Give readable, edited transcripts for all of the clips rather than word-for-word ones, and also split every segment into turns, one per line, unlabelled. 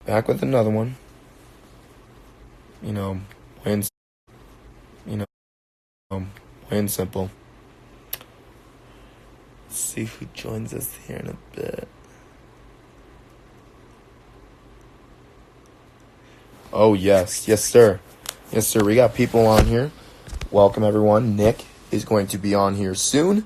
Back with another one. You know, plain, you know, plain simple. Let's see who joins us here in a bit. Oh, yes. Yes, sir. Yes, sir. We got people on here. Welcome, everyone. Nick is going to be on here soon.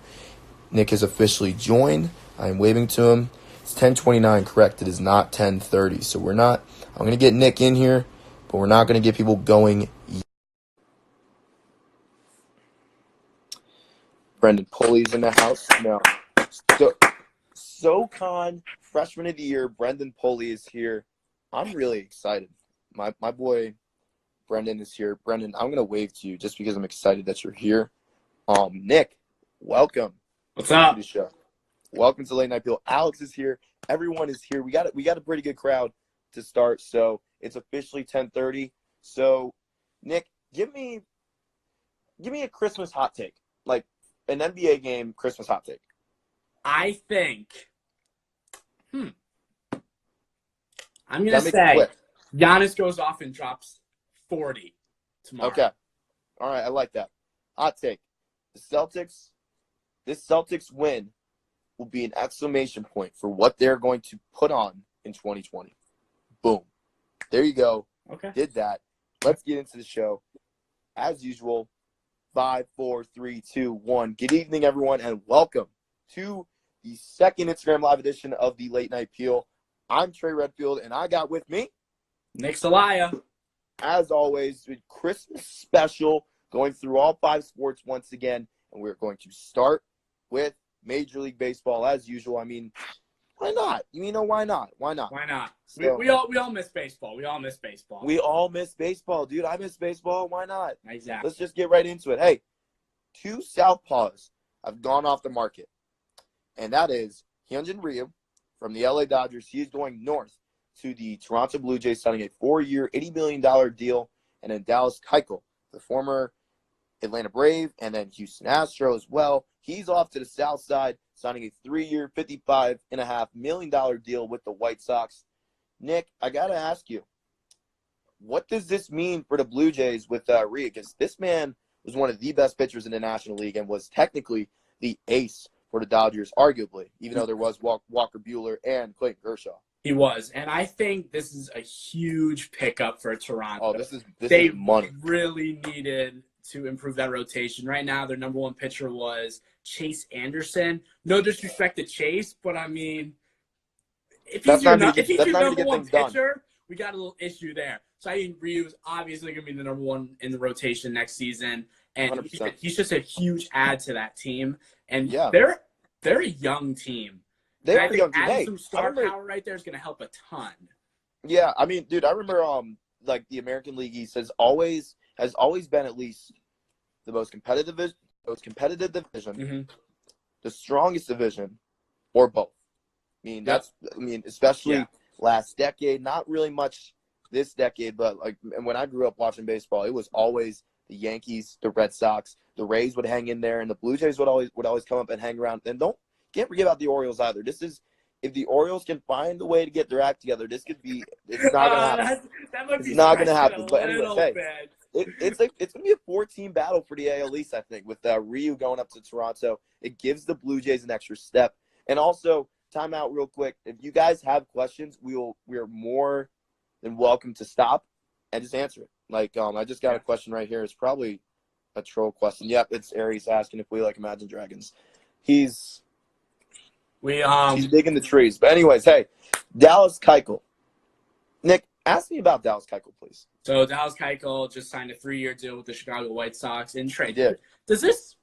Nick has officially joined. I'm waving to him. It's 10:29, correct. It is not 10:30. So I'm going to get Nick in here, but we're not going to get people going yet. Brendan Pulley's in the house. No. SoCon Freshman of the Year, Brendan Pulley is here. I'm really excited. My boy Brendan is here. Brendan, I'm going to wave to you just because I'm excited that you're here. Nick, welcome.
What's up?
To the show. Welcome to Late Night Peel. Alex is here. Everyone is here. We got a pretty good crowd to start. So it's officially 10:30. So Nick, give me a Christmas hot take, like an NBA game Christmas hot take.
I think, I'm going to say Giannis goes off and drops 40 tomorrow.
Okay. All right. I like that. Hot take. This Celtics win will be an exclamation point for what they're going to put on in 2020. Boom. There you go.
Okay.
Did that. Let's get into the show. As usual, 5, 4, 3, 2, 1. Good evening, everyone, and welcome to the second Instagram Live edition of the Late Night Peel. I'm Trey Redfield, and I got with me,
Nick Salaya.
as always, with Christmas special, going through all 5 sports once again, and we're going to start with Major League Baseball as usual. I mean, why not? Why not? Why not?
Why not?
So,
we all miss baseball. We all miss baseball.
We all miss baseball, dude. I miss baseball. Why not?
Exactly.
Let's just get right into it. Hey, 2 southpaws have gone off the market, and that is Hyunjin Ryu from the LA Dodgers. He is going north to the Toronto Blue Jays, signing a 4-year, $80 million deal, and then Dallas Keuchel, the former Atlanta Brave and then Houston Astro as well. He's off to the south side, signing a 3-year, $55.5 million deal with the White Sox. Nick, I got to ask you, what does this mean for the Blue Jays with Ryu? Because this man was one of the best pitchers in the National League and was technically the ace for the Dodgers, arguably, even though there was Walker Buehler and Clayton Kershaw.
He was, and I think this is a huge pickup for Toronto.
Oh, this is money.
They really needed to improve that rotation. Right now, their number one pitcher was Chase Anderson. No disrespect to Chase, but I mean, if he's your number one pitcher, we got a little issue there. So I think Ryu's obviously going to be the number one in the rotation next season, and he's just a huge add to that team. And they're a young team.
They're a young team.
Adding some star power right there is going to help a ton.
Yeah, I mean, dude, I remember like the American League East has always been at least the most competitive division, the strongest division, or both. Especially last decade, not really much this decade, but like, and when I grew up watching baseball, it was always the Yankees, the Red Sox, the Rays would hang in there, and the Blue Jays would always come up and hang around. And can't forget about the Orioles either. If the Orioles can find a way to get their act together, it's not going to happen. It's not going to happen. But anyway, it's going to be a 4-team battle for the AL East, I think, with Ryu going up to Toronto. It gives the Blue Jays an extra step. And also, time out real quick. If you guys have questions, we are more than welcome to stop and just answer it. Like, I just got a question right here. It's probably a troll question. Yep, it's Aries asking if we like Imagine Dragons. He's digging the trees. But anyways, hey, Dallas Keuchel. Nick, ask me about Dallas Keuchel, please.
So Dallas Keuchel just signed a 3-year deal with the Chicago White Sox in trade.
He did.
Does this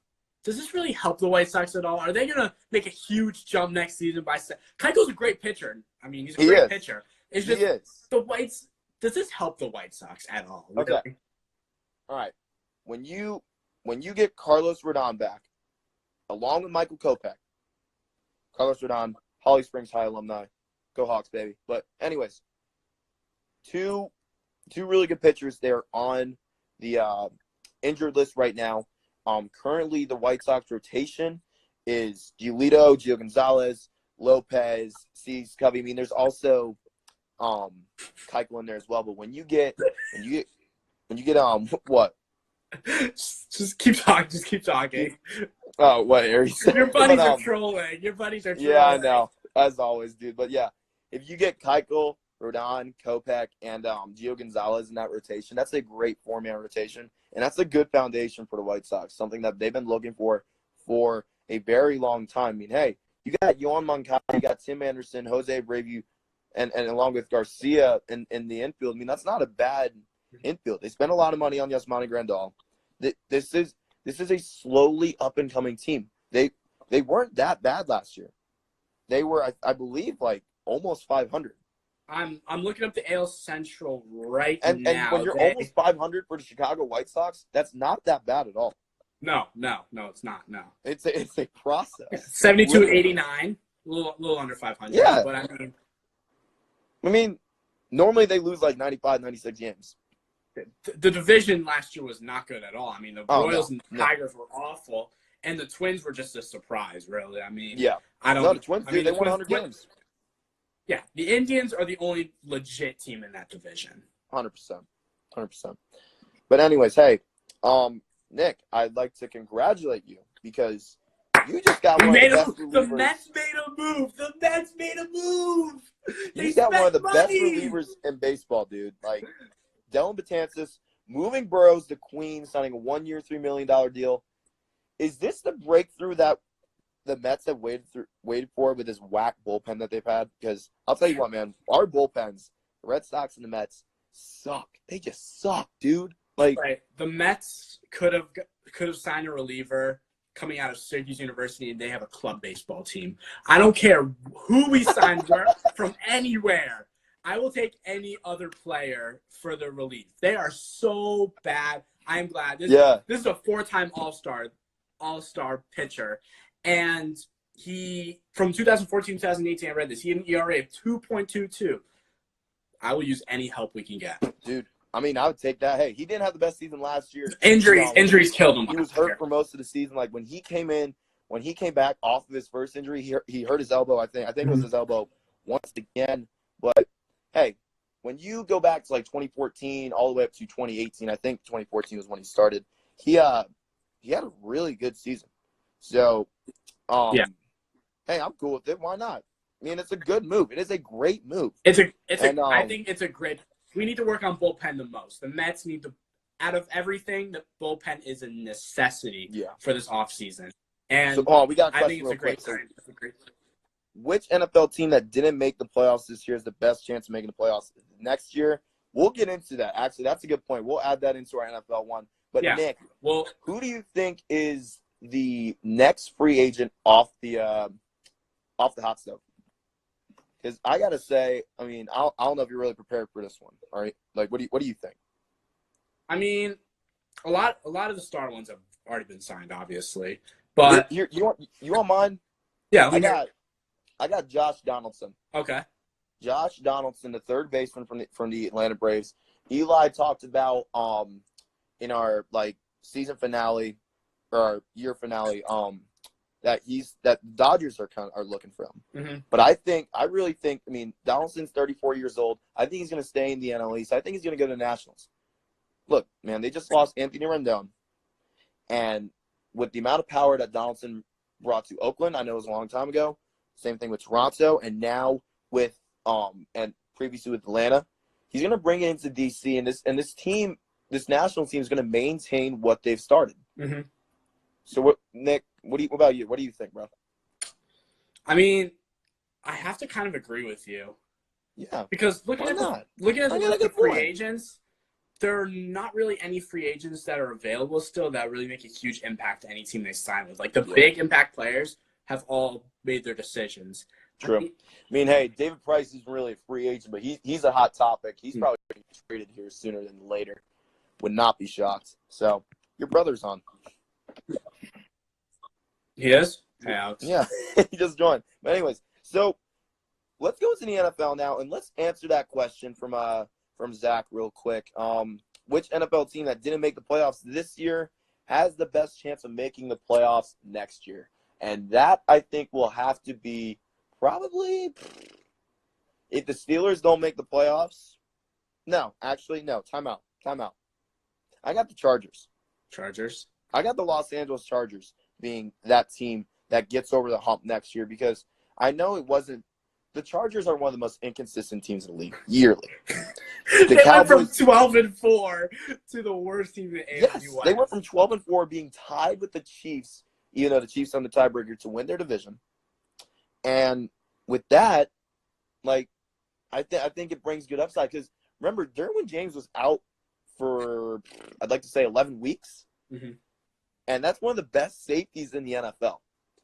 really help the White Sox at all? Are they going to make a huge jump next season Keuchel's a great pitcher. I mean, he's a great pitcher. It's just the Whites. Does this help the White Sox at all?
Okay. All right. When you get Carlos Rodon back, along with Michael Kopech, Carlos Rodon, Holly Springs High alumni, go Hawks, baby. But anyways, two really good pitchers. They're on the injured list right now. Currently, the White Sox rotation is Giolito, Gio Gonzalez, Lopez, Cease, Covey. I mean, there's also Keuchel in there as well. But when you get what?
Just keep talking. Just keep talking.
Oh, what?
Your buddies are trolling. Your buddies are trolling.
Yeah, I know. As always, dude. But yeah, if you get Keuchel, Rodon, Kopech, and Gio Gonzalez in that rotation, that's a great four-man rotation, and that's a good foundation for the White Sox. Something that they've been looking for a very long time. I mean, hey, you got Yoan Moncada, you got Tim Anderson, Jose Abreu, and along with Garcia in the infield. I mean, that's not a bad infield. They spent a lot of money on Yasmani Grandal. This is a slowly up and coming team. They weren't that bad last year. They were, I believe, like almost 500.
I'm looking up the AL Central right
now. And when you're almost 500 for the Chicago White Sox, that's not that bad at all.
No, it's not. No,
it's a process.
72-89, a little under 500.
Yeah,
but
I mean, normally they lose like 95, 96 games.
The division last year was not good at all. I mean, the Royals and the Tigers were awful, and the Twins were just a surprise, really. I mean,
yeah,
the
Twins, they won 100 games.
Yeah, the Indians are the only legit team in that division.
100%. But anyways, hey, Nick, I'd like to congratulate you because you just got one of the best relievers.
The Mets made a move.
You got one of the best relievers in baseball, dude. Like, Dellin Betances, moving Burrows to Queens, signing a 1-year, $3 million deal. Is this the breakthrough that the Mets have waited for with this whack bullpen that they've had? Because I'll tell you what, man, our bullpens, the Red Sox and the Mets, suck. They just suck, dude. Like,
right. The Mets could have signed a reliever coming out of Syracuse University, and they have a club baseball team. I don't care who we signed from anywhere. I will take any other player for the relief. They are so bad. I'm glad. This is a 4-time all-star pitcher. And he, from 2014 to 2018, I read this, he had an ERA of 2.22. I will use any help we can get.
Dude, I mean, I would take that. Hey, he didn't have the best season last year.
Injuries killed him.
He was hurt for most of the season. Like, when he came back off of his first injury, he hurt his elbow, I think. I think it was his elbow once again. But, hey, when you go back to, like, 2014 all the way up to 2018, I think 2014 was when he started, he had a really good season. So, hey, I'm cool with it. Why not? I mean, it's a good move. It is a great move.
I think it's a great. We need to work on bullpen the most. The Mets need to, out of everything, the bullpen is a necessity for this offseason. And
so, we got a question.
I think it's a great sign.
Which NFL team that didn't make the playoffs this year is the best chance of making the playoffs next year? We'll get into that. Actually, that's a good point. We'll add that into our NFL one. But Nick, who do you think is the next free agent off the hot stove? Because I gotta say, I mean, I don't know if you're really prepared for this one. All right, like, what do you think?
I mean, a lot of the star ones have already been signed, obviously. But
you want mine?
Yeah,
I got Josh Donaldson.
Okay.
Josh Donaldson, the third baseman from the Atlanta Braves. Eli talked about in our season finale or our year finale that Dodgers are looking for him.
Mm-hmm.
But I really think, I mean, Donaldson's 34 years old. I think he's going to stay in the NL East. I think he's going to go to the Nationals. Look, man, they just lost Anthony Rendon. And with the amount of power that Donaldson brought to Oakland, I know it was a long time ago. Same thing with Toronto, and now with and previously with Atlanta, he's going to bring it into DC, and this team, this national team, is going to maintain what they've started.
Mm-hmm.
So, Nick? What about you? What do you think, bro?
I mean, I have to kind of agree with you.
Yeah.
Because looking at the free agents, there are not really any free agents that are available still that really make a huge impact to any team they sign with. Like, the big impact players have all made their decisions.
True. I mean, hey, David Price isn't really a free agent, but he's a hot topic. He's probably going to be traded here sooner than later. Would not be shocked. So, your brother's on.
He is? Hey, Alex.
Yeah, he just joined. But anyways, so let's go to the NFL now, and let's answer that question from Zach real quick. Which NFL team that didn't make the playoffs this year has the best chance of making the playoffs next year? And that, I think, will have to be probably if the Steelers don't make the playoffs, no. Time out. I got the Chargers. I got the Los Angeles Chargers being that team that gets over the hump next year because I know it wasn't – the Chargers are one of the most inconsistent teams in the league yearly.
They went from 12-4 to the worst team in the AFC West.
Yes, they went from 12-4 being tied with the Chiefs, even though the Chiefs on the tiebreaker, to win their division. And with that, like, I think it brings good upside because remember, Derwin James was out for, I'd like to say, 11 weeks.
Mm-hmm.
And that's one of the best safeties in the NFL.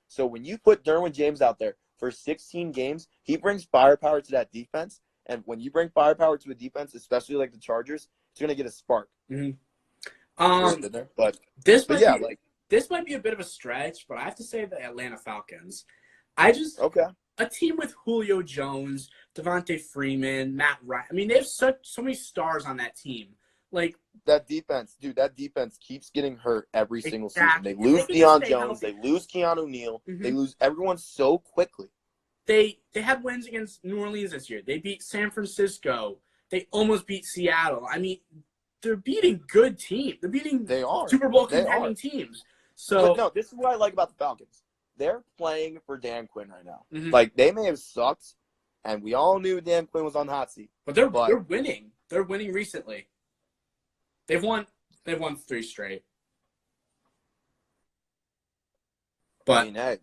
So when you put Derwin James out there for 16 games, he brings firepower to that defense. And when you bring firepower to a defense, especially like the Chargers, it's going to get a spark.
Mm-hmm. This might be a bit of a stretch, but I have to say the Atlanta Falcons. A team with Julio Jones, Devontae Freeman, Matt Ryan. I mean, they have so many stars on that team. Like
that defense keeps getting hurt every single season. They lose Deion Jones, they lose Keanu Neal, they lose everyone so quickly.
They had wins against New Orleans this year. They beat San Francisco. They almost beat Seattle. I mean, they're beating good teams. They're beating Super Bowl contending teams. So
but no, this is what I like about the Falcons. They're playing for Dan Quinn right now. Mm-hmm. Like, they may have sucked, and we all knew Dan Quinn was on the hot seat.
But they're winning. They're winning recently. They've won 3 straight. But
I mean, hey,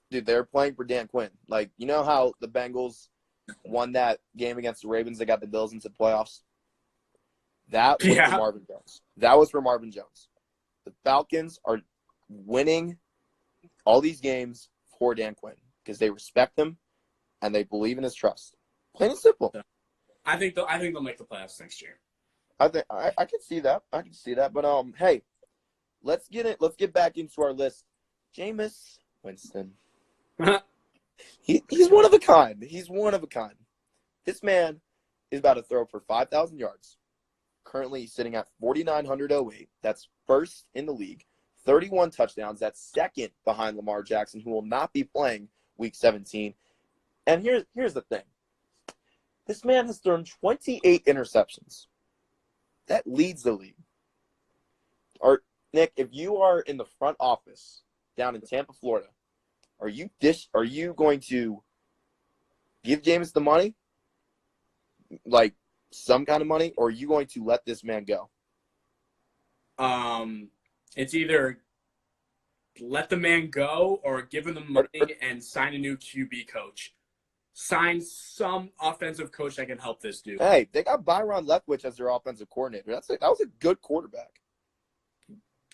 dude, they're playing for Dan Quinn. Like, you know how the Bengals won that game against the Ravens that got the Bills into the playoffs? That was for Marvin Jones. The Falcons are winning all these games for Dan Quinn because they respect him and they believe in his trust. Plain and simple.
I think they'll make the playoffs next year.
I can see that. But hey, let's get back into our list. Jameis Winston. He's one of a kind. This man is about to throw for 5,000 yards. Currently, he's sitting at 4,908. That's first in the league. 31 touchdowns. That's second behind Lamar Jackson, who will not be playing Week 17. And here's the thing. This man has thrown 28 interceptions. That leads the league. Or Nick, if you are in the front office down in Tampa, Florida, are you going to give Jameis the money? Like some kind of money, or are you going to let this man go?
It's either let the man go or give him the money and sign a new QB coach. Sign some offensive coach that can help this dude.
Hey, they got Byron Leftwich as their offensive coordinator. That was a good quarterback.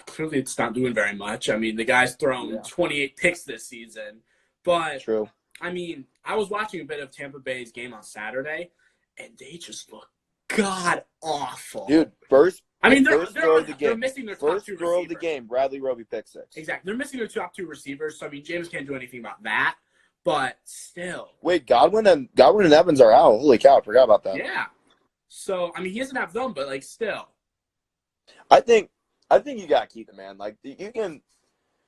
Clearly, it's not doing very much. I mean, the guy's thrown 28 picks this season. But,
true.
I mean, I was watching a bit of Tampa Bay's game on Saturday, and they just look god-awful.
Dude, they're
missing their top 2 receivers. First
throw of the game, Bradley Roby pick 6.
Exactly. They're missing their top 2 receivers, so, I mean, James can't do anything about that. But still.
Wait, Godwin and Evans are out. Holy cow, I forgot about that.
Yeah. So, I mean, he doesn't have them, but, like, still.
I think you got to keep the man. Like, you can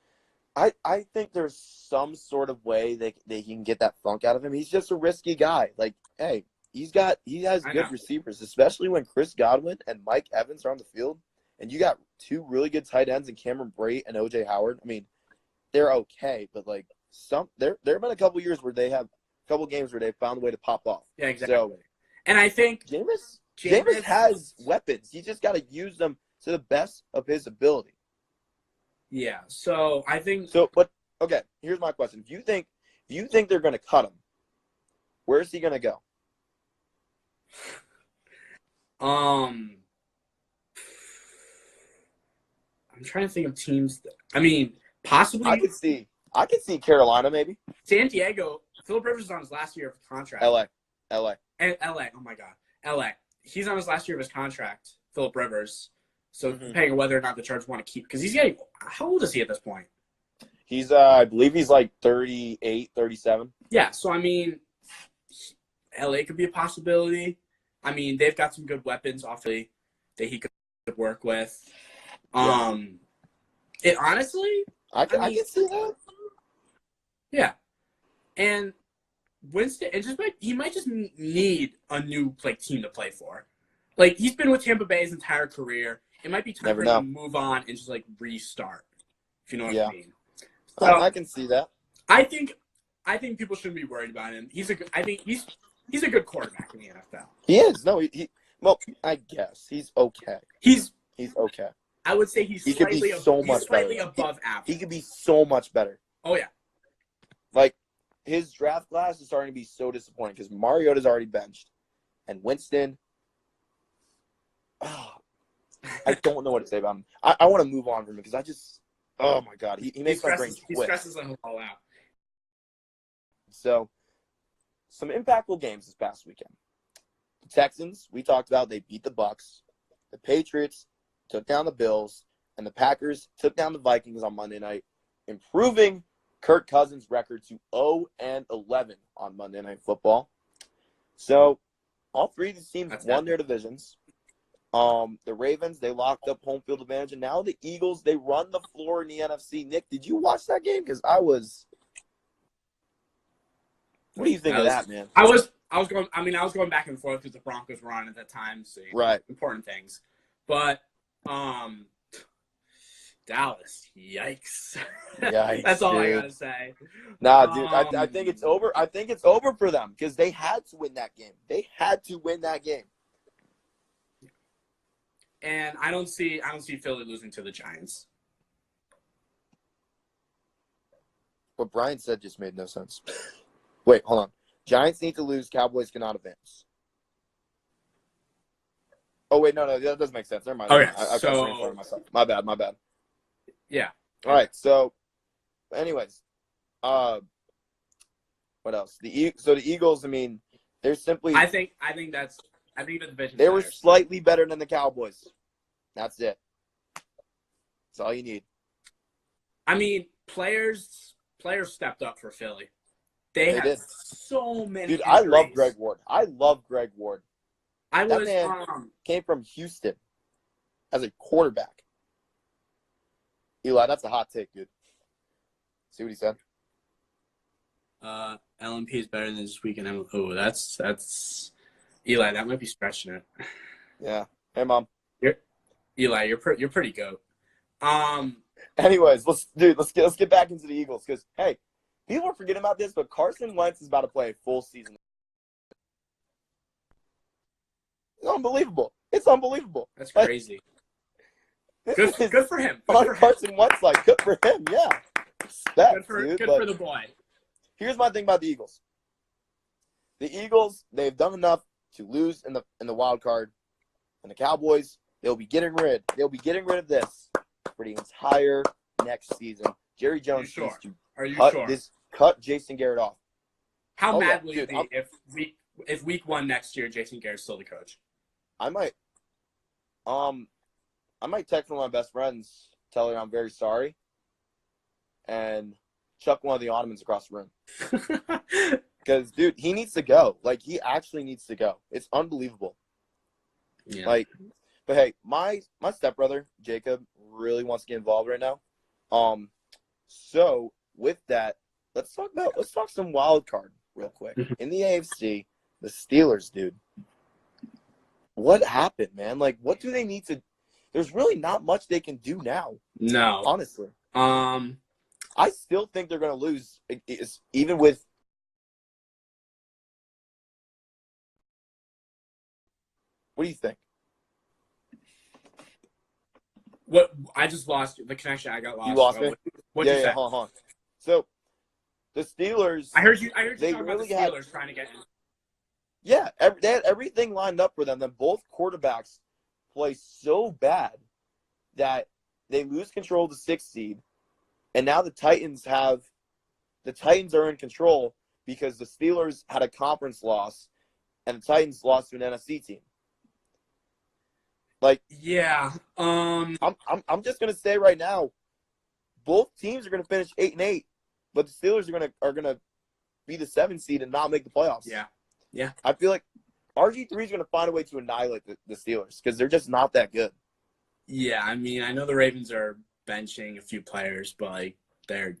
– I think there's some sort of way they can get that funk out of him. He's just a risky guy. Like, hey, he has good receivers, especially when Chris Godwin and Mike Evans are on the field. And you got 2 really good tight ends in Cameron Brate and O.J. Howard. I mean, they're okay, but, like, there have been a couple years where they have a couple games where they found a way to pop off.
Yeah, exactly.
So,
and I think
Jameis has weapons. You just got to use them to the best of his ability.
Yeah. So I think.
But okay. Here's my question: If you think they're going to cut him, where's he going to go?
I'm trying to think of teams. Possibly.
I could see Carolina maybe.
San Diego. Philip Rivers is on his last year of his contract.
LA.
And LA. Oh my God. LA. He's on his last year of his contract. Philip Rivers. So depending on whether or not the Chargers want to keep, because he's getting. How old is he at this point?
He's I believe he's like 38, 37.
Yeah. So I mean, LA could be a possibility. I mean, they've got some good weapons offensively that he could work with. It honestly,
I can see that.
Yeah, and Winston, he might just need a new team to play for. Like, he's been with Tampa Bay his entire career. It might be time for him to move on and just restart. If you know what I mean.
So, I can see that.
I think people shouldn't be worried about him. I think he's a good quarterback in the NFL.
He is. No, well, I guess he's okay.
He's
okay.
I would say he's slightly above average.
He could be so much better.
Oh yeah.
Like, his draft class is starting to be so disappointing because Mariota's already benched, and Winston. Oh, I don't know what to say about him. I want to move on from him because I just. Oh my God, he makes my brain twist.
He stresses them all out.
So, some impactful games this past weekend. The Texans, we talked about, they beat the Bucs. The Patriots took down the Bills, and the Packers took down the Vikings on Monday night, improving Kirk Cousins' record to 0-11 on Monday Night Football. So, all three of these teams won their divisions. The Ravens, they locked up home field advantage, and now the Eagles, they run the floor in the NFC. Nick, did you watch that game? Because I was. What do you think of that, man?
I was going back and forth because the Broncos were on at that time, so important things. But Dallas, yikes! That's all I gotta say.
Nah, dude, I think it's over. I think it's over for them because they had to win that game. They had to win that game.
And I don't see Philly losing to the Giants.
What Brian said just made no sense. Wait, hold on. Giants need to lose. Cowboys cannot advance. Oh, wait, no, that doesn't make sense. Never mind.
Okay,
I myself. My bad.
Yeah.
All right, so, anyways. What else? So the Eagles, I mean, they're simply.
I think the division.
They were slightly better than the Cowboys. That's it. That's all you need.
I mean, players stepped up for Philly. They did. So many.
Dude,
injuries.
I love Greg Ward.
That
man came from Houston as a quarterback. Eli, that's a hot take, dude. See what he said?
LMP is better than this weekend. Oh, that's Eli. That might be stretching it.
Yeah. Hey, Mom.
Eli, you're pretty good.
Anyways, let's get back into the Eagles because hey, people are forgetting about this, but Carson Wentz is about to play a full season. It's unbelievable.
That's crazy. Good for him.
Carson Wentz, good for him. Yeah. Respect,
good for the boy.
Here's my thing about the Eagles. The Eagles, they've done enough to lose in the wild card, and the Cowboys, they'll be getting rid of this for the entire next season. Jerry Jones needs to cut Jason Garrett off.
How mad will you be if week 1 next year Jason Garrett's still the coach?
I might text one of my best friends, tell her I'm very sorry, and chuck one of the ottomans across the room. Because, dude, he needs to go. He actually needs to go. It's unbelievable.
Yeah.
But hey, my stepbrother, Jacob, really wants to get involved right now. So with that, let's talk some wild card real quick. In the AFC, the Steelers, dude. What happened, man? What do they need to there's really not much they can do now.
No.
Honestly. I still think they're gonna lose even with What do you think?
What I just lost the connection. I got lost.
You lost me?
What you say?
Hold on. So the Steelers.
I heard you talking about the Steelers trying to get in.
Yeah, they had everything lined up for them. Then both quarterbacks play so bad that they lose control of the 6th seed, and now the Titans are in control because the Steelers had a conference loss, and the Titans lost to an NFC team.
Yeah.
I'm just gonna say right now, both teams are gonna finish 8-8, but the Steelers are gonna be the 7th seed and not make the playoffs.
Yeah. Yeah.
I feel like RG3 is gonna find a way to annihilate the Steelers because they're just not that good.
Yeah, I mean, I know the Ravens are benching a few players, but they're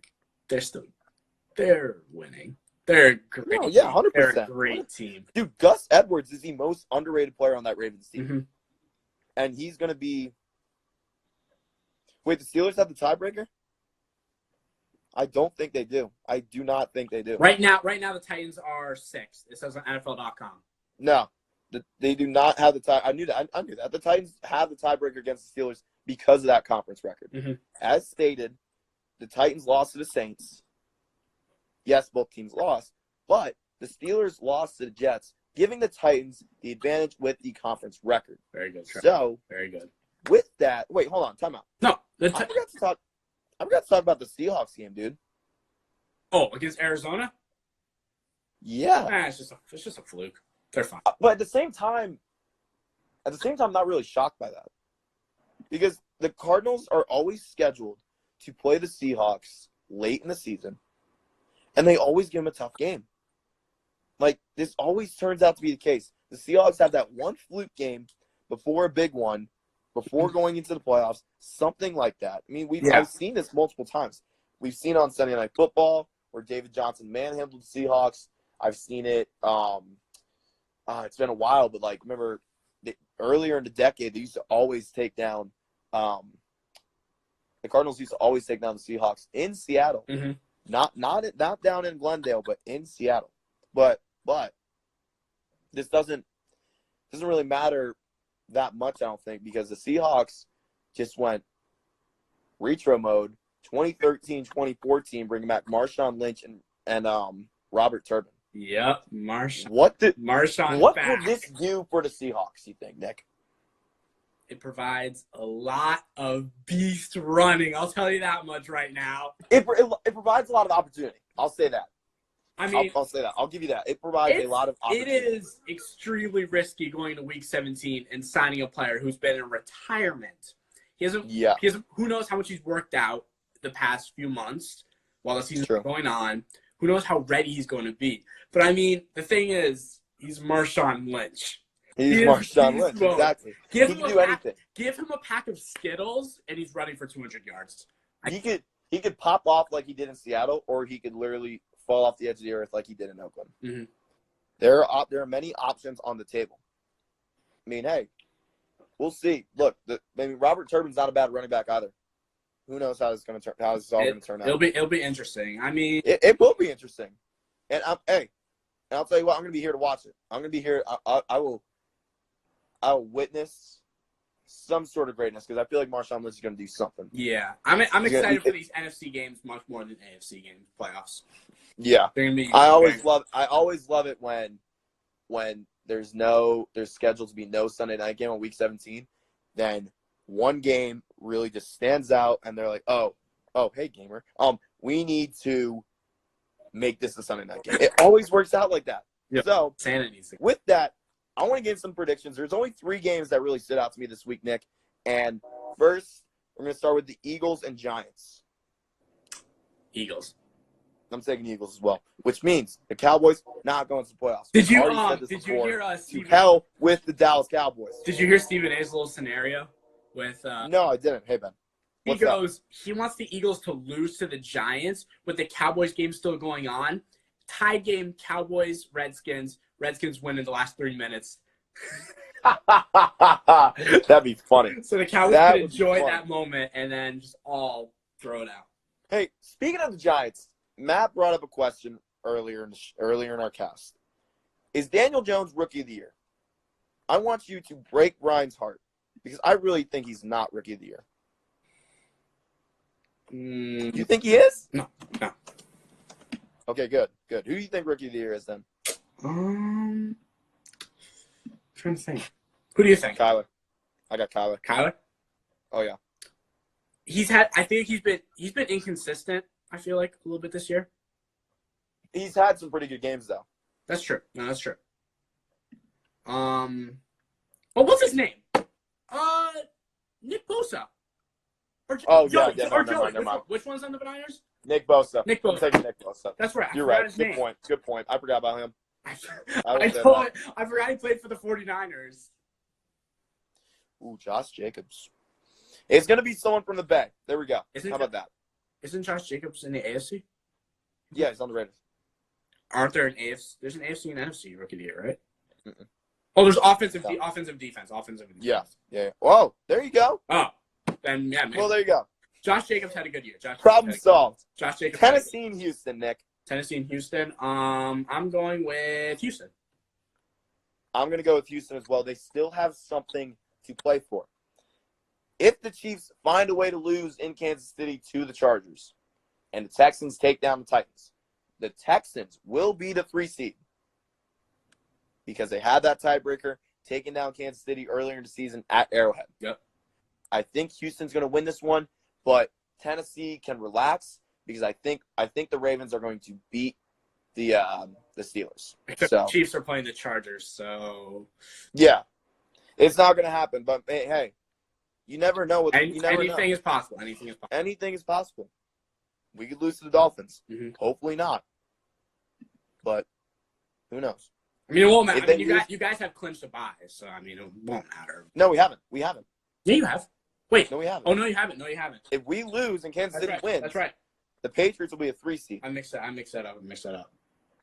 winning. They're a great.
No, yeah, 100%.
They're a great team.
Dude, Gus Edwards is the most underrated player on that Ravens team.
Mm-hmm.
And he's going to be – wait, the Steelers have the tiebreaker? I don't think they do. I do not think they do.
Right now, the Titans are 6th. It says on NFL.com.
No, they do not have the tie. I knew that. I knew that. The Titans have the tiebreaker against the Steelers because of that conference record.
Mm-hmm.
As stated, the Titans lost to the Saints. Yes, both teams lost, but the Steelers lost to the Jets, giving the Titans the advantage with the conference record.
Very good.
So,
very good.
With that, wait, hold on, time out.
No,
I forgot to talk about the Seahawks game, dude.
Oh, against Arizona?
Yeah.
It's just a fluke. They're fine.
But at the same time, I'm not really shocked by that. Because the Cardinals are always scheduled to play the Seahawks late in the season, and they always give them a tough game. Like, this always turns out to be the case. The Seahawks have that one fluke game before a big one, before going into the playoffs, something like that. I mean, I've seen this multiple times. We've seen it on Sunday Night Football where David Johnson manhandled the Seahawks. I've seen it it's been a while, but, like, remember earlier in the decade, they used to always take down the Cardinals used to always take down the Seahawks in Seattle.
Mm-hmm.
Not down in Glendale, but in Seattle. But this doesn't really matter that much, I don't think, because the Seahawks just went retro mode 2013, 2014, bringing back Marshawn Lynch and Robert Turbin.
Yep, Marshawn.
What
will
this do for the Seahawks, you think, Nick?
It provides a lot of beast running. I'll tell you that much right now.
It provides a lot of opportunity. I'll say that.
I mean,
I'll say that. I'll give you that. It provides a lot of opportunity.
It is extremely risky going to Week 17 and signing a player who's been in retirement. He hasn't. Who knows how much he's worked out the past few months while the season's going on. Who knows how ready he's going to be. But, I mean, the thing is, he's Marshawn Lynch.
He's Marshawn Lynch, exactly. He can do anything.
Give him a pack of Skittles, and he's running for 200 yards.
He could pop off like he did in Seattle, or he could literally fall off the edge of the earth like he did in Oakland.
Mm-hmm.
There are many options on the table. I mean, hey, we'll see. Look, Robert Turbin's not a bad running back either. Who knows how this is all going to turn out?
It'll be interesting. I mean,
it will be interesting. And I'll tell you what, I'm going to be here to watch it. I'm going to be here. I will witness some sort of greatness because I feel like Marshawn Lynch is going to do something.
Yeah, I'm excited for these NFC games much more than AFC games playoffs.
Yeah,
they're gonna be.
I always love it when there's scheduled to be no Sunday night game on Week 17. Then one game really just stands out, and they're like, oh, hey gamer, we need to make this a Sunday night game. It always works out like that.
Yep.
So
Sanity.
With that, I want to give some predictions. There's only 3 games that really stood out to me this week, Nick. And first, we're going to start with the Eagles and Giants.
Eagles.
I'm taking Eagles as well, which means the Cowboys not going to the playoffs.
Did you hear
to hell with the Dallas Cowboys?
Did you hear Stephen A's little scenario with?
No, I didn't. Hey Ben,
he wants the Eagles to lose to the Giants with the Cowboys game still going on. Tied game, Cowboys, Redskins. Redskins win in the last 3 minutes.
That'd be funny.
So the Cowboys can enjoy that moment and then just all throw it out.
Hey, speaking of the Giants, Matt brought up a question earlier in our cast. Is Daniel Jones Rookie of the Year? I want you to break Brian's heart because I really think he's not Rookie of the Year. You think he is?
No.
Okay, good. Who do you think Rookie of the Year is then?
I'm trying to think. Who do you think?
Kyler. I got Kyler.
Kyler?
Oh yeah.
I think he's been inconsistent, I feel like, a little bit this year.
He's had some pretty good games though.
That's true. No, that's true. What's his name? Nick Bosa.
Never mind.
Which one's on the Niners?
Nick Bosa.
I'm
taking Nick Bosa.
That's right.
You're right. Good point. I forgot about him.
I forgot he played for the 49ers.
Ooh, Josh Jacobs. It's going to be someone from the Bay. There we go. How about that?
Isn't Josh Jacobs in the AFC?
Yeah, he's on the Raiders.
Aren't there an AFC? There's an AFC and NFC rookie of the year, right?
Mm-mm.
Oh, there's offensive defense.
Yeah. Whoa, there you go.
Oh, then yeah. Maybe.
Well, there you go.
Josh Jacobs had a good year.
Problem solved.
Josh Jacobs.
Tennessee and Houston, Nick.
Tennessee and Houston. I'm going with Houston.
I'm going to go with Houston as well. They still have something to play for. If the Chiefs find a way to lose in Kansas City to the Chargers and the Texans take down the Titans, the Texans will be the 3 seed because they had that tiebreaker taking down Kansas City earlier in the season at Arrowhead.
Yep.
I think Houston's going to win this one, but Tennessee can relax because I think the Ravens are going to beat the Steelers. So
the Chiefs are playing the Chargers, so
yeah, it's not going to happen. But hey, you never know.
Anything is possible.
Anything is possible. We could lose to the Dolphins.
Mm-hmm.
Hopefully not. But who knows?
I mean, it won't matter. You guys have clinched a bye, so I mean, it won't matter.
No, we haven't.
Yeah, you have. Wait.
No, we haven't.
Oh, no, you haven't.
If we lose and Kansas City wins,
that's right.
The Patriots will be a 3 seed.
I mix that up.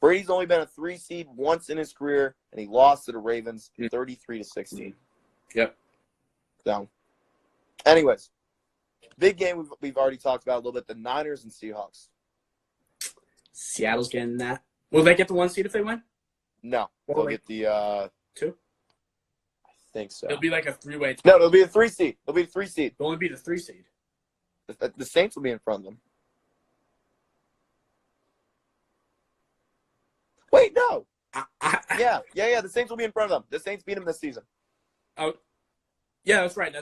Brady's only been a 3 seed once in his career, and he lost to the Ravens 33-16.
Yep.
So, anyways, big game we've already talked about a little bit, the Niners and Seahawks.
Seattle's getting that. Will they get the 1 seed if they win?
No. They'll get the
2?
I think so.
It'll be like a 3-way.
No, it'll be a 3 seed. It'll be a 3 seed.
It'll only be the 3 seed.
The Saints will be in front of them. Wait, no. Yeah. The Saints will be in front of them. The Saints beat them this season.
Oh, yeah, that's right.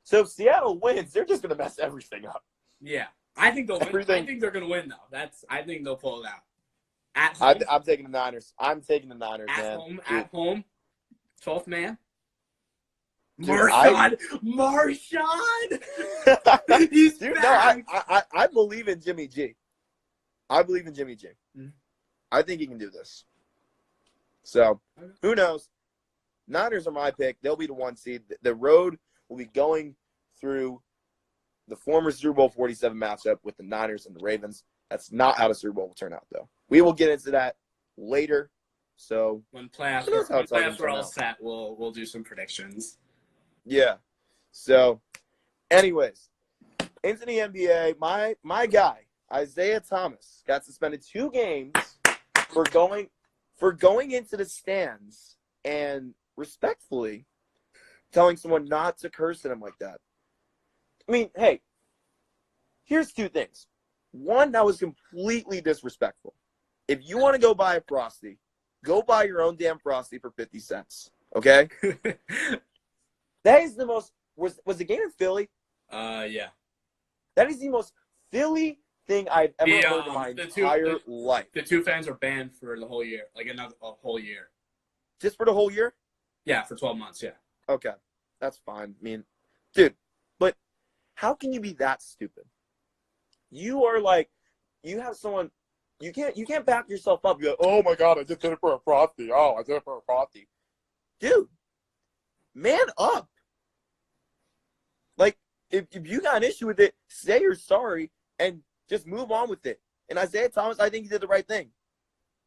So if Seattle wins, they're just going to mess everything up.
Yeah. I think they'll win. I think they're going to win, though. I think they'll pull it out. At home.
I'm taking the Niners. I'm taking the Niners, man.
At home. 12th man.
Dude,
Marshawn!
He's back. No, I believe in Jimmy G. Mm-hmm. I think he can do this. So, who knows? Niners are my pick. They'll be the 1 seed. The road will be going through the former Super Bowl 47 matchup with the Niners and the Ravens. That's not how the Super Bowl will turn out, though. We will get into that later. So
when playoffs are all set, we'll do some predictions.
Yeah. So, anyways, into the NBA, my guy Isaiah Thomas got suspended 2 games for going into the stands and respectfully telling someone not to curse at him like that. I mean, hey, here's 2 things. One, that was completely disrespectful. If you want to go buy a Frosty, go buy your own damn Frosty for 50 cents. Okay? That is the most was the game in Philly?
Yeah.
That is the most Philly thing I've ever heard in my entire life.
The 2 fans are banned for the whole year, like a whole year.
Just for the whole year?
Yeah, for 12 months, yeah.
Okay. That's fine. I mean, dude, but how can you be that stupid? You are like, you have someone, you can't back yourself up. You're like, oh my God, I just did it for a Frosty. Oh, I did it for a Frosty. Dude, man up. Like, if you got an issue with it, say you're sorry and just move on with it. And Isaiah Thomas, I think he did the right thing.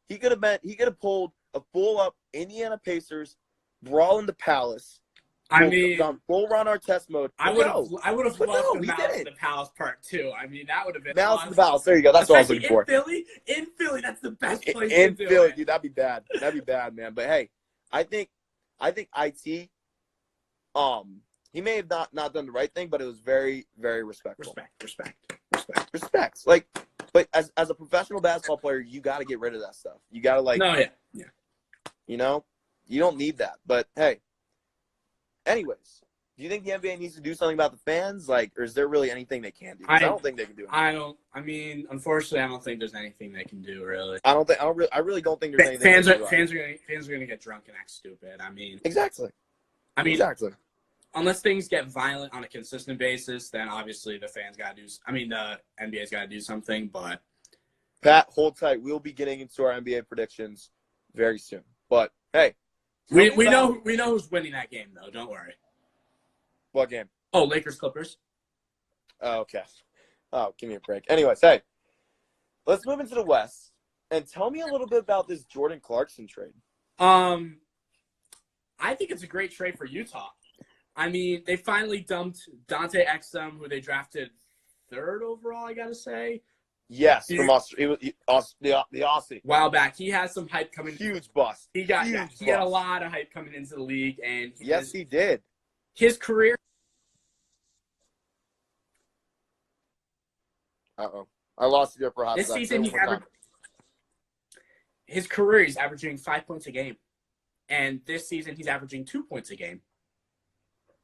He could have pulled a full up Indiana Pacers brawl in the Palace. Gone full Ron Artest mode.
I would have loved the Malice in the Palace part 2. I mean, that would have been
Malice in the Palace. There you go. That's what I was looking for.
In Philly, that's the best place
in
to do
Philly,
it.
dude, that'd be bad. That'd be bad, man. But hey, I think IT, he may have not done the right thing, but it was very, very respectful. Respect. Like, but as a professional basketball player, you got to get rid of that stuff. You got to
yeah.
You know, you don't need that. But hey, anyways, do you think the NBA needs to do something about the fans? Like, or is there really anything they can do? I don't think they can do anything.
Unfortunately, I don't think there's anything they can do, really.
I really don't think there's anything.
Fans are gonna get drunk and act stupid.
Exactly.
Unless things get violent on a consistent basis, then obviously the NBA's got to do something. But
Pat, hold tight. We'll be getting into our NBA predictions very soon. But hey,
we know who's winning that game, though. Don't worry.
What game?
Oh, Lakers Clippers.
Oh, okay. Oh, give me a break. Anyways, hey, let's move into the West. And tell me a little bit about this Jordan Clarkson trade.
I think it's a great trade for Utah. I mean, they finally dumped Dante Exum, who they drafted 3rd overall, I gotta say.
Yes, from Australia, the Aussie.
While back, he has some hype coming.
Huge bust.
He had a lot of hype coming into the league, and
he did.
His career.
I lost you there for a hot
This
second.
season, his career, he's averaging 5 points a game, and this season he's averaging 2 points a game.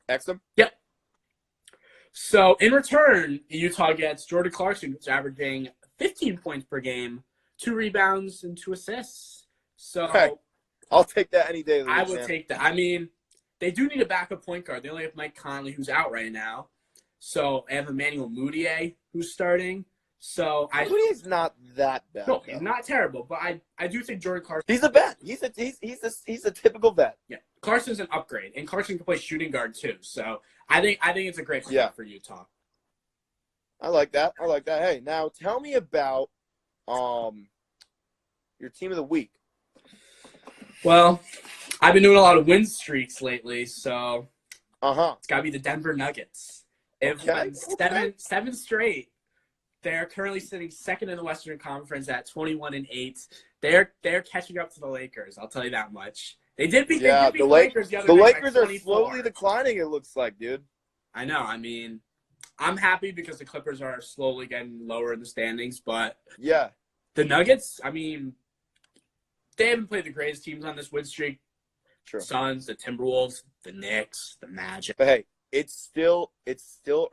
Exum?
Yep. So in return, Utah gets Jordan Clarkson, who's averaging 15 points per game, 2 rebounds, and 2 assists. So
hey, I'll take that any day of the week.
I would take that. I mean, they do need a backup point guard. They only have Mike Conley, who's out right now. So I have Emmanuel Mudiay, who's starting. So
Moody's not that bad.
No, he's not terrible, but I do think Jordan Clarkson.
He's a vet. He's a typical vet.
Yeah, Clarkson's an upgrade, and Clarkson can play shooting guard too. So I think it's a great fit for Utah.
I like that. Hey, now tell me about your team of the week.
Well, I've been doing a lot of win streaks lately, so
it's
got to be the Denver Nuggets. They've won seven straight. They're currently sitting 2nd in the Western Conference at 21-8. They're catching up to the Lakers. I'll tell you that much. They did beat the Lakers the other night.
The Lakers are slowly declining. It looks like, dude.
I know. I mean, I'm happy because the Clippers are slowly getting lower in the standings, but the Nuggets. I mean, they haven't played the greatest teams on this win streak.
True.
Suns, the Timberwolves, the Knicks, the Magic.
But hey, it's still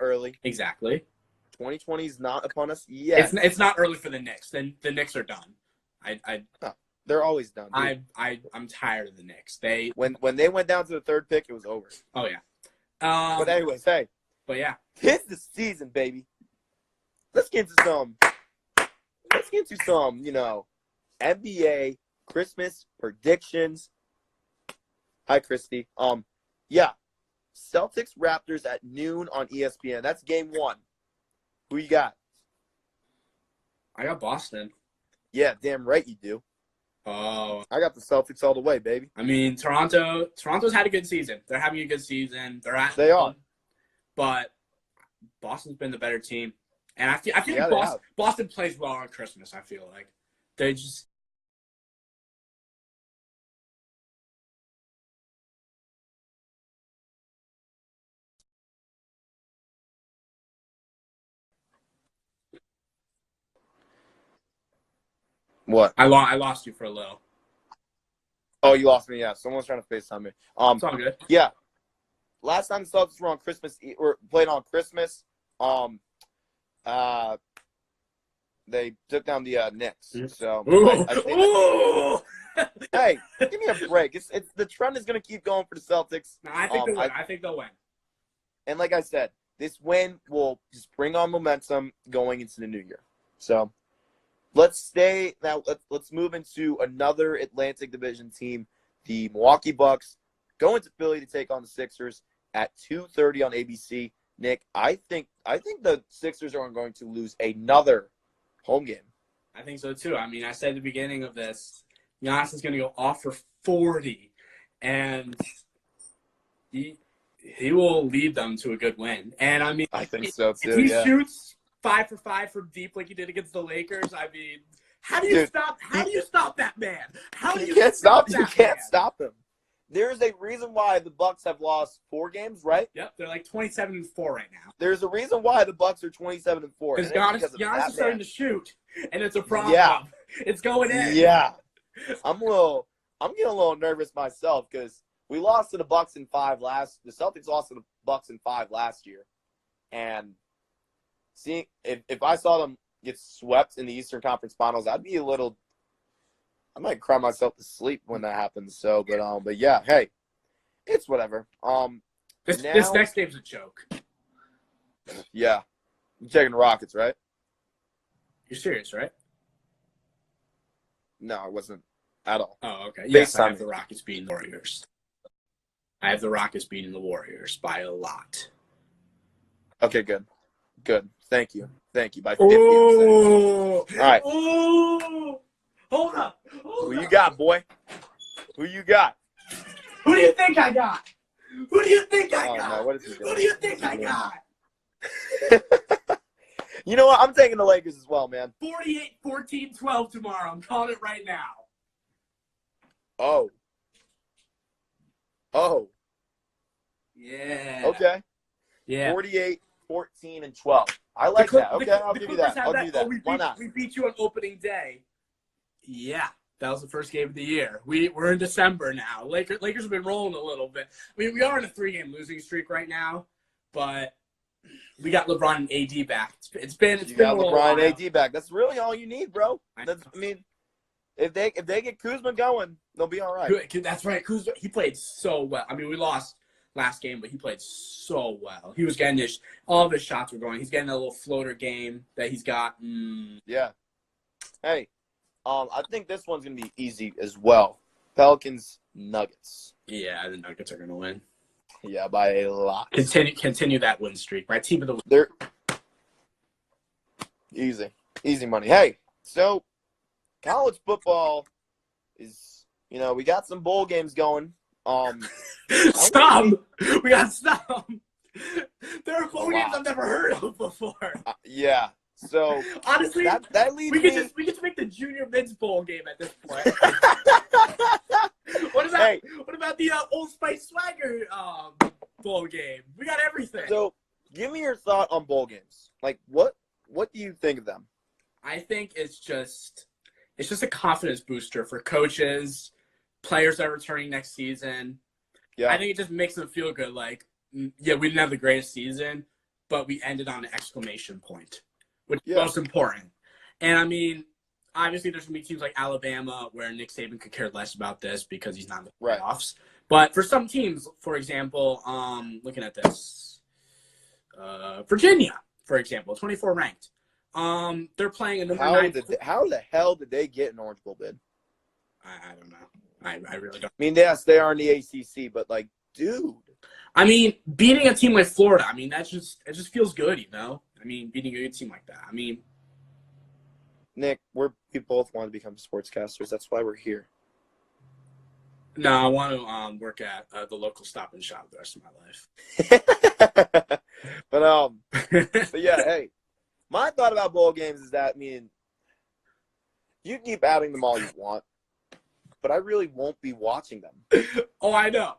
early.
Exactly.
2020 is not upon us yet.
It's not early for the Knicks. Then the Knicks are done.
They're always done. Dude.
I'm tired of the Knicks.
When they went down to the 3rd pick, it was over.
Oh yeah.
But anyways, hey.
But yeah.
Tis the season, baby. Let's get into some, NBA Christmas predictions. Hi, Christy. Celtics Raptors at noon on ESPN. That's game 1. Who you got?
I got Boston.
Yeah, damn right you do.
Oh.
I got the Celtics all the way, baby.
I mean, Toronto's had a good season. They're having a good season.
They are.
But Boston's been the better team. And I feel like Boston plays well on Christmas, I feel like. They just
What?
I lost you for a little.
Oh, you lost me. Yeah, someone's trying to FaceTime me.
It's all good.
Yeah. Last time the Celtics were on Christmas or played on Christmas, they took down the Knicks. So hey, give me a break. It's the trend is going to keep going for the Celtics.
No, I think they'll win. I think they'll win.
And like I said, this win will just bring on momentum going into the new year. So. Let's move into another Atlantic Division team, the Milwaukee Bucks, going to Philly to take on the Sixers at 2:30 on ABC. Nick, I think the Sixers are going to lose another home game.
I think so too. I mean, I said at the beginning of this, Giannis is going to go off for 40, and he will lead them to a good win. And I mean,
I think so too.
If he shoots 5 for 5 from deep like he did against the Lakers, I mean, how do you stop that man?
You can't stop him. There's a reason why the Bucks have lost 4 games, right?
Yep, they're like 27-4 right now.
There's a reason why the Bucks are 27-4.
Because Giannis is starting to shoot, and it's a problem.
Yeah.
It's going in.
Yeah. I'm getting a little nervous myself because we lost to the Bucks in 5 the Celtics lost to the Bucks in 5 last year. And seeing if I saw them get swept in the Eastern Conference Finals, I might cry myself to sleep when that happens. So, but yeah, hey, it's whatever.
This next game's a joke.
Yeah, you're taking the Rockets, right?
You're serious, right?
No, I wasn't at all.
Oh, okay. Yes, I have the Rockets beating the Warriors. I have the Rockets beating the Warriors by a lot.
Okay, good. Thank you. By 50.
All
right.
Hold up.
Who you got, boy? Who you got?
Who do you think I got? Who do you think I
Oh,
got?
no, what is he doing?
Who do you think I got?
You know what? I'm taking the Lakers as well, man.
48-14-12 tomorrow. I'm calling it right now.
Oh.
Yeah.
Okay.
Yeah.
48, 14, and 12. I like that. Okay, I'll give you that. I'll do that.
Oh,
Why not?
We beat you on opening day. Yeah. That was the first game of the year. We're in December now. Lakers have been rolling a little bit. I mean, we are in a 3-game losing streak right now, but we got LeBron and AD back. It's been
LeBron and AD back. That's really all you need, bro. I mean, if they get Kuzma going, they'll be all right.
That's right. Kuzma, he played so well. I mean, we lost last game, but he played so well. He was getting all of his shots were going. He's getting a little floater game that he's got.
Yeah. Hey, I think this one's gonna be easy as well. Pelicans, Nuggets.
Yeah, the Nuggets are gonna win.
Yeah, by a lot.
Continue that win streak. My team of the week.
They're easy money. Hey, so college football is, we got some bowl games going.
Some. We got some. There are bowl games I've never heard of before.
Yeah. So
honestly,
that leads
we could just make the Junior Mints Bowl game at this point. What about the Old Spice Swagger bowl game? We got everything.
So give me your thought on bowl games. Like what do you think of them?
I think it's just a confidence booster for coaches, players that are returning next season. Yeah. I think it just makes them feel good. Like, yeah, we didn't have the greatest season, but we ended on an exclamation point, which is most important. And I mean, obviously there's going to be teams like Alabama where Nick Saban could care less about this because he's not in the playoffs. But for some teams, for example, looking at this, Virginia, for example, 24 ranked. They're playing a number 9.
How the hell did they get an Orange Bowl bid?
I don't know. I really don't.
I mean, yes, they are in the ACC, but like, dude.
I mean, beating a team like Florida, I mean, it just feels good, I mean, beating a good team like that. I mean,
Nick, we both want to become sportscasters. That's why we're here.
No, I want to work at the local Stop and Shop the rest of my life.
but yeah, hey, my thought about bowl games is that, I mean, you keep adding them all you want, but I really won't be watching them.
Oh, I know.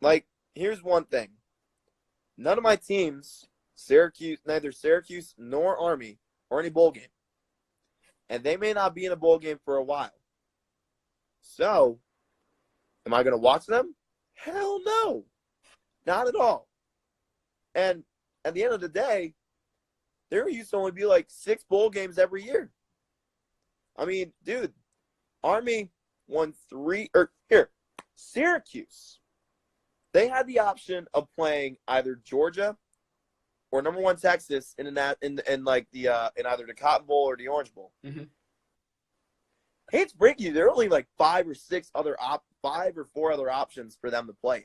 Like, here's one thing. None of my teams, neither Syracuse nor Army, are in a bowl game. And they may not be in a bowl game for a while. So, am I going to watch them? Hell no. Not at all. And at the end of the day, there used to only be like 6 bowl games every year. I mean, dude, Army won 3, Syracuse. They had the option of playing either Georgia or number 1 Texas in either the Cotton Bowl or the Orange Bowl.
Mm-hmm.
Hate to break you, there are only like 5 or 4 other options for them to play in.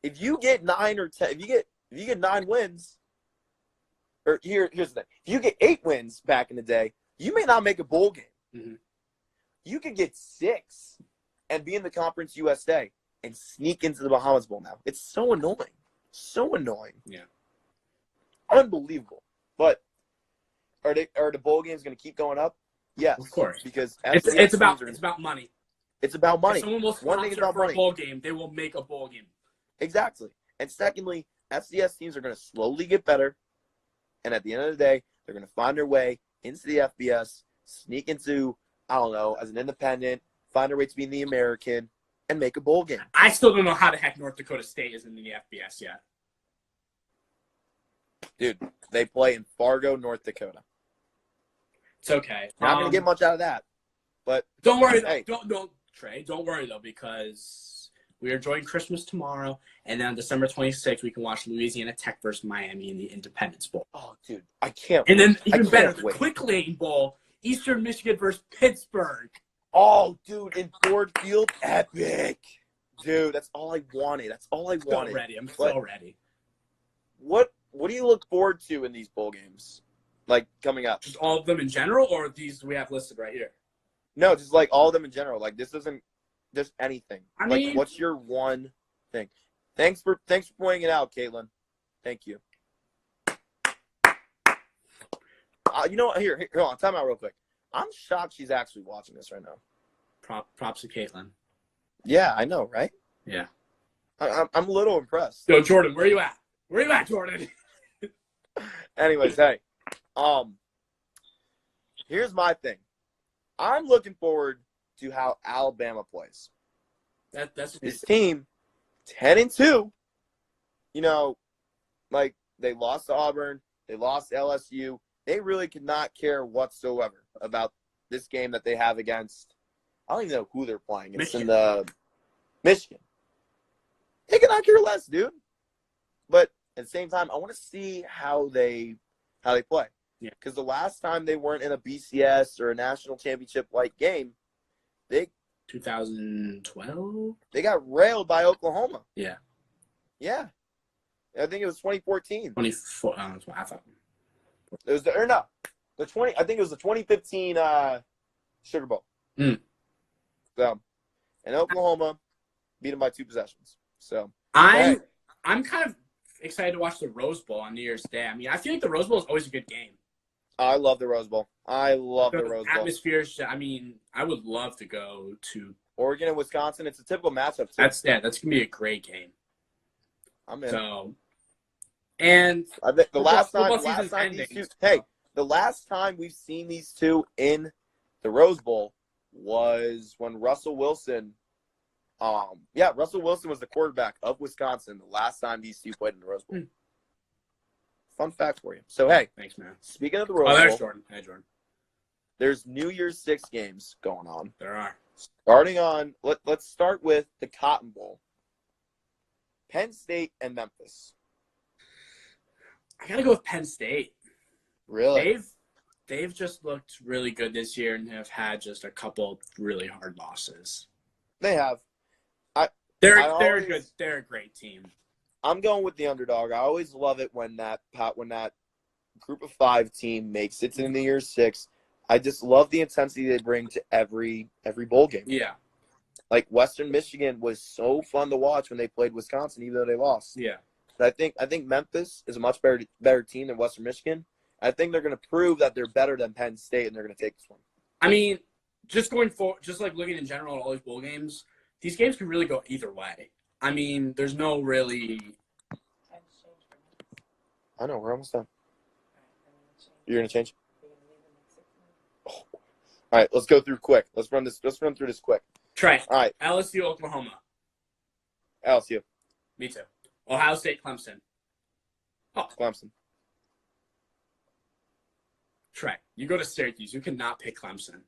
If you get 9 or 10, if you get 9 wins, or here's the thing: if you get 8 wins back in the day, you may not make a bowl game.
Mm-hmm.
You could get 6 and be in the Conference USA and sneak into the Bahamas Bowl now. It's so annoying. So annoying.
Yeah.
Unbelievable. But are the bowl games going to keep going up? Yes.
Of course.
Because
it's about money.
It's about money.
If someone will sponsor for a bowl game, they will make a bowl game.
Exactly. And secondly, FCS teams are going to slowly get better. And at the end of the day, they're going to find their way into the FBS, sneak into, I don't know, as an independent, find their way to be in the American, and make a bowl game.
I still don't know how the heck North Dakota State is in the FBS yet.
Dude, they play in Fargo, North Dakota.
It's okay.
Not going to get much out of that. But
don't worry, though. Hey. Don't worry, though, because we are enjoying Christmas tomorrow, and then on December 26th, we can watch Louisiana Tech versus Miami in the Independence Bowl.
Oh, dude, I can't
wait. And then even better, the Quick Lane Bowl, Eastern Michigan versus Pittsburgh.
Oh, dude, in Ford Field, epic. Dude, that's all I wanted.
I'm so ready.
What do you look forward to in these bowl games? like coming up?
Just all of them in general, or these we have listed right here?
No, just like all of them in general. Like this isn't just anything.
I mean,
what's your one thing? Thanks for pointing it out, Caitlin. Thank you. You know what? Here, hold on. Time out real quick. I'm shocked she's actually watching this right now.
Props to Caitlin.
Yeah, I know, right?
Yeah.
I'm a little impressed.
Yo, Jordan, where you at? Where you at, Jordan?
Anyways, hey, here's my thing. I'm looking forward to how Alabama plays.
That's
this team, 10-2. You know, like they lost to Auburn, they lost to LSU. They really could not care whatsoever about this game that they have against. I don't even know who they're playing. It's in the Michigan. They could not care less, dude. But at the same time, I want to see how they play.
Yeah.
Because the last time they weren't in a BCS or a national championship like game, they
2012.
They got railed by Oklahoma.
Yeah.
Yeah. I think it was 2014.
24. I thought.
It was the 20. I think it was the 2015 Sugar Bowl. So, and Oklahoma beat them by 2 possessions. So
I'm kind of excited to watch the Rose Bowl on New Year's Day. I mean, I feel like the Rose Bowl is always a good game.
I love the Rose Bowl. I love the Rose Bowl.
Atmosphere. I mean, I would love to go to
Oregon and Wisconsin. It's a typical matchup. Too.
That's gonna be a great game.
I'm in.
So, and
I think the last time we've seen these two in the Rose Bowl was when Russell Wilson. Russell Wilson was the quarterback of Wisconsin the last time these two played in the Rose Bowl. Fun fact for you. So, hey.
Thanks, man.
Speaking of the Rose Bowl.
There's Jordan. Hey, Jordan.
There's New Year's 6 games going on.
There are.
Starting on, let's start with the Cotton Bowl. Penn State and Memphis.
I got to go with Penn State.
Really?
They've just looked really good this year and have had just a couple really hard losses.
They have.
They're a great team.
I'm going with the underdog. I always love it when that group of 5 team makes it to the New Year's 6. I just love the intensity they bring to every bowl game.
Yeah.
Like Western Michigan was so fun to watch when they played Wisconsin, even though they lost.
Yeah.
But I think Memphis is a much better team than Western Michigan. I think they're going to prove that they're better than Penn State, and they're going to take this one.
I mean, just going forward, just like looking in general at all these bowl games, these games can really go either way. I mean, there's no really.
I know, we're almost done. You're going to change? Oh. All right, let's go through quick. Let's run through this quick.
Trey.
All right.
LSU, Oklahoma.
LSU.
Me too. Ohio State, Clemson.
Oh, Clemson.
Trey, you go to Syracuse. You cannot pick Clemson.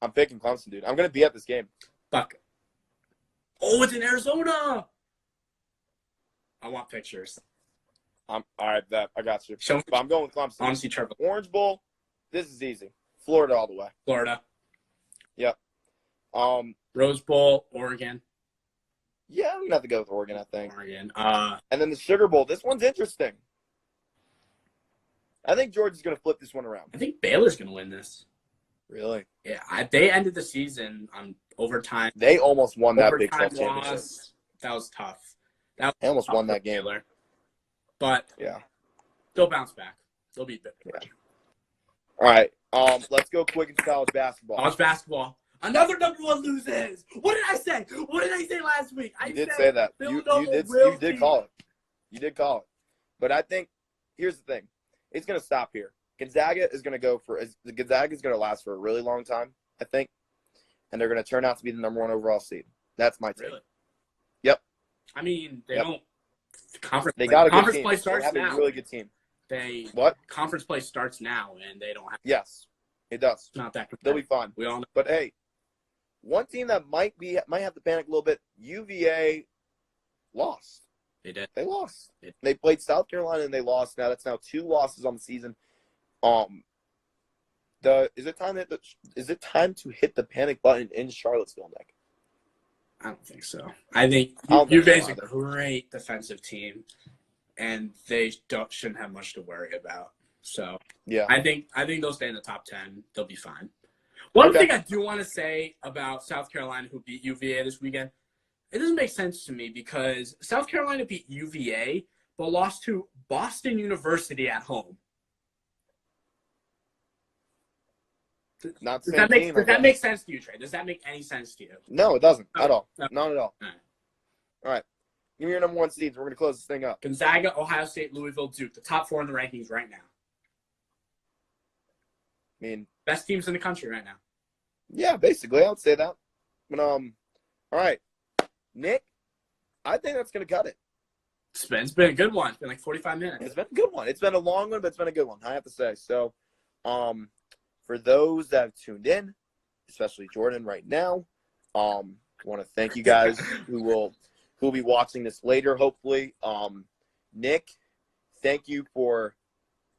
I'm picking Clemson, dude. I'm going to be at this game.
Buck. Oh, it's in Arizona. I want pictures.
All right, I got you.
But
I'm going with Clemson.
Honestly, Trevor.
Orange Bowl. This is easy. Florida all the way.
Florida.
Yep.
Rose Bowl, Oregon.
Yeah, I'm gonna have to go with Oregon, I think.
Oregon.
And then the Sugar Bowl. This one's interesting. I think Georgia's gonna flip this one around.
I think Baylor's gonna win this.
Really?
Yeah. They ended the season on overtime.
They almost won that Big 12 championship.
That was tough.
They almost won that game.
Baylor. But
yeah,
they'll bounce back. They'll be better.
Yeah. All right. Let's go quick into college basketball.
College basketball. Another number 1 loses. What did I say? What did I say last week?
You did say that. You did call it. You did call it. But I think here's the thing. It's going to stop here. Gonzaga is going to last for a really long time, I think. And they're going to turn out to be the number 1 overall seed. That's my take.
Really?
Yep.
I mean, they don't.
They got a good
conference
team.
play starts
they have
now.
A really good team.
What? Conference play starts now, and they don't have.
Yes, it does.
It's not that competitive.
They'll be fine.
We all know.
But hey, one team that might have to panic a little bit. UVA lost.
They did.
They lost. They played South Carolina and they lost. That's now 2 losses on the season. Is it time to hit the panic button in Charlottesville, Nick?
I don't think so. I think UVA's a great defensive team, and they shouldn't have much to worry about. So
yeah,
I think they'll stay in the top 10. They'll be fine. One thing I do want to say about South Carolina, who beat UVA this weekend, it doesn't make sense to me because South Carolina beat UVA but lost to Boston University at home.
not the
Does
same
that make
team.
does that make sense to you, Trey? Does that make any sense to you?
No, it doesn't at all.
No.
Not at all. All right. Give me your number one seeds. We're going to close this thing up.
Gonzaga, Ohio State, Louisville, Duke. The top 4 in the rankings right now.
I mean,
best teams in the country right now.
Yeah, basically, I would say that. But all right, Nick, I think that's going to cut it.
It's been a good one. It's been like 45 minutes.
It's been a good one. It's been a long one, but it's been a good one, I have to say. So, for those that have tuned in, especially Jordan right now, I want to thank you guys who will be watching this later, hopefully. Nick, thank you for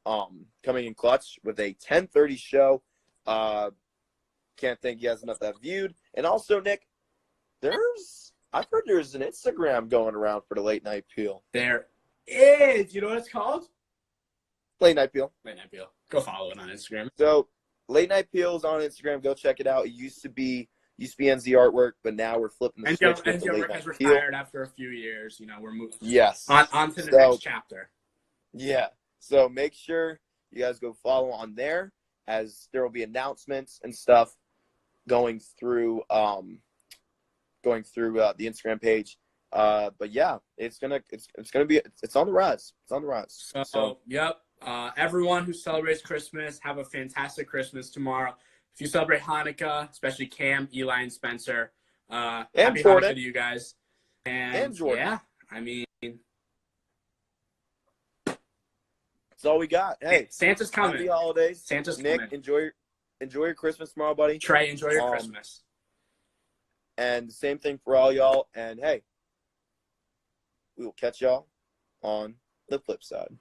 coming in clutch with a 10:30 show. Can't thank you guys enough that viewed. And also, Nick, I've heard there's an Instagram going around for the Late Night Peel.
There is. You know what it's called?
Late Night Peel.
Late Night Peel. Go follow it on Instagram.
So, Late Night Peel is on Instagram. Go check it out. It used to be NZ Artwork, but now we're flipping the switch with the Late Night
has
Peel.
retired after a few years. You know, we're moving.
Yes.
On to the next chapter.
Yeah. So make sure you guys go follow on there, as there will be announcements and stuff going through the Instagram page. But yeah, it's on the rise. It's on the rise.
So yep. Everyone who celebrates Christmas, have a fantastic Christmas tomorrow. If you celebrate Hanukkah, especially Cam, Eli, and Spencer, happy
Jordan.
Hanukkah to you guys.
And Jordan.
Yeah, I mean,
that's all we got. Hey,
Santa's coming.
Happy holidays.
Santa's
Nick,
coming.
enjoy your Christmas tomorrow, buddy.
Trey, enjoy your Christmas.
And same thing for all y'all. And hey, we will catch y'all on the flip side.